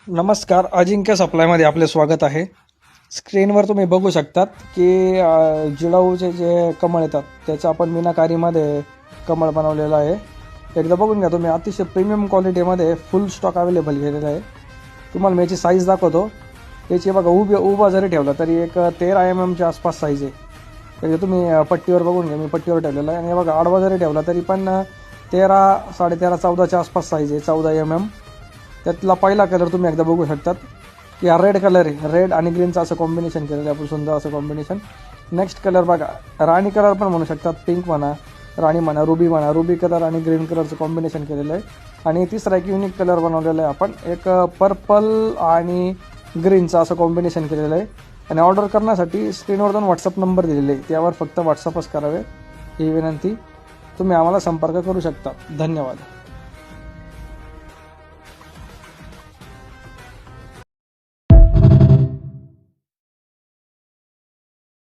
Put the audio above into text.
नमस्कार, अजिंक्य सप्लायमध्ये आपले स्वागत आहे. स्क्रीनवर तुम्ही बघू शकतात की जिडाऊचे जे कमळ येतात त्याचं आपण मीनाकारीमध्ये कमळ बनवलेलं आहे. एकदा बघून घ्या तुम्ही. अतिशय प्रीमियम क्वालिटीमध्ये फुल स्टॉक अवेलेबल केलेला आहे. तुम्हाला मी याची साईज दाखवतो. याची बघा उभा जरी ठेवला तरी एक 13 mm आसपास साईज आहे. एकदा तुम्ही पट्टीवर बघून घ्या. मी पट्टीवर ठेवलेला आहे. आणि बघा आडवा जरी ठेवला तरी पण 13, 13.5, 14च्या आसपास साईज आहे. 14 mm. त्यातला पहिला कलर तुम्ही एकदा बघू शकतात की हा रेड कलर आहे. रेड आणि ग्रीनचं असं कॉम्बिनेशन केलेलं आहे आपण, सुंदर असं कॉम्बिनेशन. नेक्स्ट कलर बघा, राणी कलर पण म्हणू शकतात, पिंक म्हणा, राणी म्हणा, रुबी कलर आणि ग्रीन कलरचं कॉम्बिनेशन केलेलं आहे. आणि तिसरा एक युनिक कलर बनवलेला आहे आपण, एक पर्पल आणि ग्रीनचं असं कॉम्बिनेशन केलेलं आहे. आणि ऑर्डर करण्यासाठी स्क्रीनवर 2 व्हॉट्सअप नंबर दिलेले आहे, त्यावर फक्त व्हॉट्सअपच करावे ही विनंती. तुम्ही आम्हाला संपर्क करू शकता. धन्यवाद.